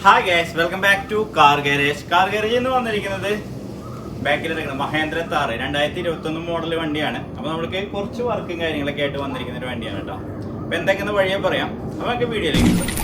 Hi guys, welcome back to car garage. Car garage എന്ന് വന്നിരിക്കുന്നത് ബാക്കിലെടുക്കുന്നത് Mahendra Thar 2021 model വണ്ടിയാണ്. അപ്പോൾ നമ്മൾക്ക് കുറച്ച് വർക്കും കാര്യങ്ങളൊക്കെ ആയിട്ട് വന്നിരിക്കുന്ന ഒരു വണ്ടിയാണ് കേട്ടോ. അപ്പോൾ എന്തൊക്കെയെന്ന് വഴിയെ പറയാം. അപ്പോൾ നമുക്ക് വീഡിയോയിലേക്ക്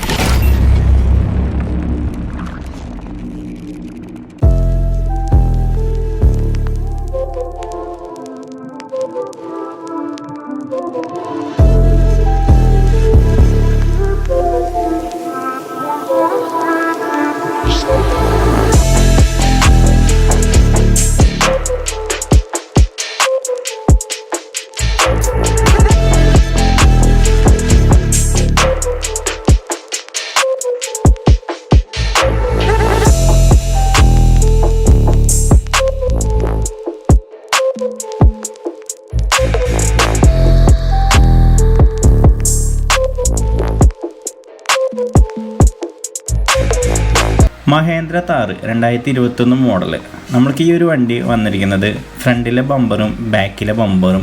മഹേന്ദ്ര താർ 2021 മോഡൽ. നമ്മൾക്ക് ഈ ഒരു വണ്ടി വന്നിരിക്കുന്നത് ഫ്രണ്ടിലെ ബമ്പറും ബാക്കിലെ ബമ്പറും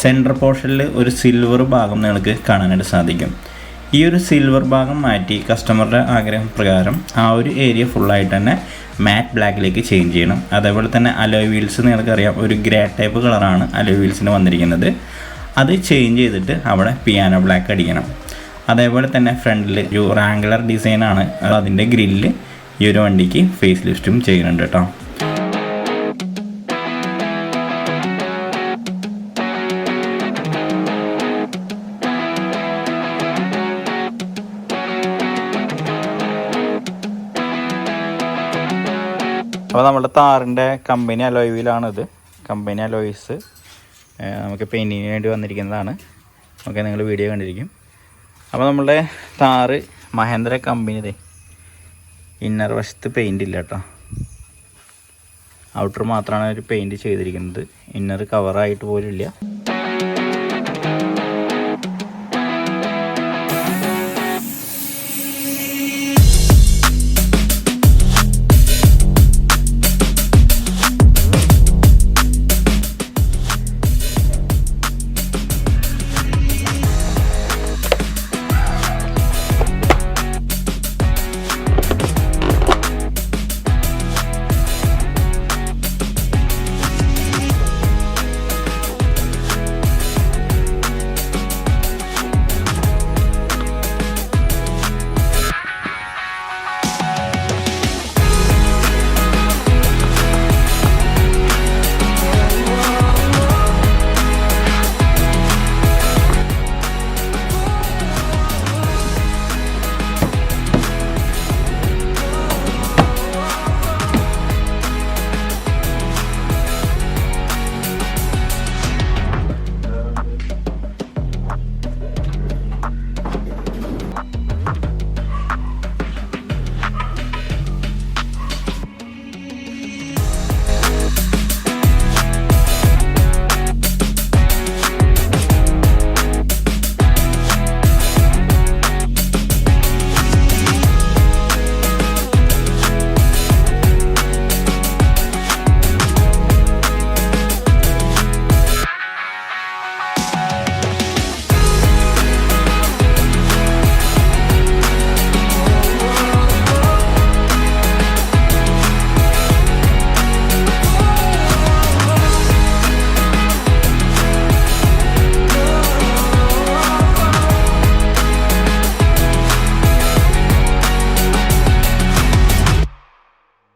സെൻറ്റർ പോർഷനിൽ ഒരു സിൽവർ ഭാഗം നിങ്ങൾക്ക് കാണാനായിട്ട് സാധിക്കും. ഈ ഒരു സിൽവർ ഭാഗം മാറ്റി കസ്റ്റമറുടെ ആഗ്രഹം പ്രകാരം ആ ഒരു ഏരിയ ഫുള്ളായിട്ട് തന്നെ മാറ്റ് ബ്ലാക്കിലേക്ക് ചേഞ്ച് ചെയ്യണം. അതേപോലെ തന്നെ അലോയ് വീൽസ് നിങ്ങൾക്കറിയാം, ഒരു ഗ്രേ ടൈപ്പ് കളറാണ് അലോയ് വീൽസിന് വന്നിരിക്കുന്നത്. അത് ചേഞ്ച് ചെയ്തിട്ട് അവിടെ പിയാനോ ബ്ലാക്ക് അടിക്കണം. അതേപോലെ തന്നെ ഫ്രണ്ടിൽ ഒരു റാങ്കുലർ ഡിസൈനാണ്, അതിൻ്റെ ഗ്രില്ല് ഈ ഒരു വണ്ടിക്ക് ഫേസ് ലിഫ്റ്റും ചെയ്യുന്നുണ്ട് കേട്ടോ. അപ്പോൾ നമ്മുടെ താറിൻ്റെ കമ്പനി അലോയ് വീലാണിത്. കമ്പനി അലോയ്സ് നമുക്ക് പെയിൻറ്റിങ്ങിന് വേണ്ടി വന്നിരിക്കുന്നതാണ്. ഓക്കെ, നിങ്ങൾ വീഡിയോ കണ്ടിരിക്കും. അപ്പോൾ നമ്മളുടെ താറ് മഹേന്ദ്ര കമ്പനിയുടെ ഇന്നർ വശത്ത് പെയിൻ്റ് ഇല്ല കേട്ടോ. ഔട്ടർ മാത്രമാണ് ഒരു പെയിൻറ്റ് ചെയ്തിരിക്കുന്നത്. ഇന്നർ കവറായിട്ട് പോലും ഇല്ല.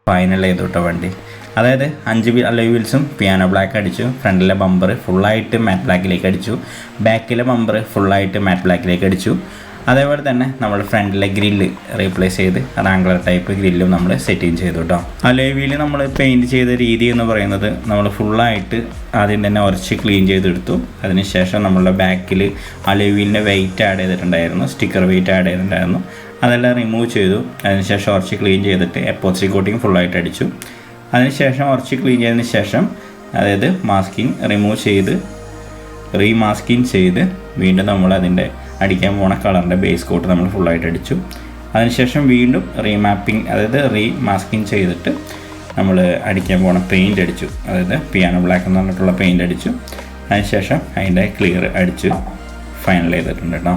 ഫൈനൽ ചെയ്തു കേട്ടോ വണ്ടി. അതായത് 5 അലോയ് വീൽസും പിയാനോ ബ്ലാക്ക് അടിച്ചു. ഫ്രണ്ടിലെ ബമ്പർ ഫുള്ളായിട്ട് മാറ്റ് ബ്ലാക്കിലേക്ക് അടിച്ചു. ബാക്കിലെ ബമ്പർ ഫുള്ളായിട്ട് മാറ്റ് ബ്ലാക്കിലേക്ക് അടിച്ചു. അതേപോലെ തന്നെ നമ്മൾ ഫ്രണ്ടിലെ ഗ്രില്ല് റീപ്ലേസ് ചെയ്ത് റാങ്കുലർ ടൈപ്പ് ഗ്രില്ലും നമ്മൾ സെറ്റിങ് ചെയ്തു കേട്ടോ. അലോയ് വീല് നമ്മൾ പെയിൻറ്റ് ചെയ്ത രീതി എന്ന് പറയുന്നത് നമ്മൾ ഫുള്ളായിട്ട് ആദ്യം തന്നെ ഉരച്ച് ക്ലീൻ ചെയ്തെടുത്തു. അതിനുശേഷം നമ്മളുടെ ബാക്കിൽ അലോയ് വീലിൻ്റെ വെയിറ്റ് ആഡ് ചെയ്തിട്ടുണ്ടായിരുന്നു, സ്റ്റിക്കർ വെയിറ്റ് ആഡ് ചെയ്തിട്ടുണ്ടായിരുന്നു. അതെല്ലാം റിമൂവ് ചെയ്തു. അതിനുശേഷം ഉരച്ച് ക്ലീൻ ചെയ്തിട്ട് എപ്പോക്സി കോട്ടിങ് ഫുള്ളായിട്ട് അടിച്ചു. അതിനുശേഷം ഉരച്ച് ക്ലീൻ ചെയ്തതിന് ശേഷം അതായത് മാസ്കിങ് റിമൂവ് ചെയ്ത് റീമാസ്കിങ് ചെയ്ത് വീണ്ടും നമ്മൾ അതിൻ്റെ അടിക്കാൻ പോണ കളറിൻ്റെ ബേസ് കോട്ട് നമ്മൾ ഫുള്ളായിട്ട് അടിച്ചു. അതിനുശേഷം വീണ്ടും റീമാപ്പിംഗ് അതായത് റീമാസ്കിങ് ചെയ്തിട്ട് നമ്മൾ അടിക്കാൻ പോണ പെയിൻ്റ് അടിച്ചു. അതായത് പിയാനോ ബ്ലാക്ക് എന്ന് പറഞ്ഞിട്ടുള്ള പെയിൻ്റ് അടിച്ചു. അതിനുശേഷം അതിൻ്റെ ക്ലിയർ അടിച്ച് ഫൈനൽ ചെയ്തിട്ടുണ്ട് കേട്ടോ.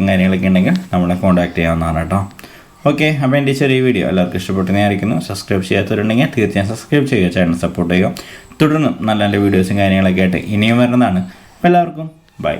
വർക്കും കാര്യങ്ങളൊക്കെ ഉണ്ടെങ്കിൽ നമ്മളെ കോൺടാക്ട് ചെയ്യാവുന്നതാണ് കേട്ടോ. ഓക്കെ, അപ്പോൾ എൻ്റെ ചെറിയ വീഡിയോ എല്ലാവർക്കും ഇഷ്ടപ്പെട്ടെന്ന് വിചാരിക്കുന്നു. സബ്സ്ക്രൈബ് ചെയ്യാത്തവരുണ്ടെങ്കിൽ തീർച്ചയായും സബ്സ്ക്രൈബ് ചെയ്യുക, ചാനൽ സപ്പോർട്ട് ചെയ്യുക. തുടർന്നും നല്ല നല്ല വീഡിയോസും കാര്യങ്ങളൊക്കെ ആയിട്ട് ഇനിയും വരുന്നതാണ്. അപ്പോൾ എല്ലാവർക്കും ബൈ.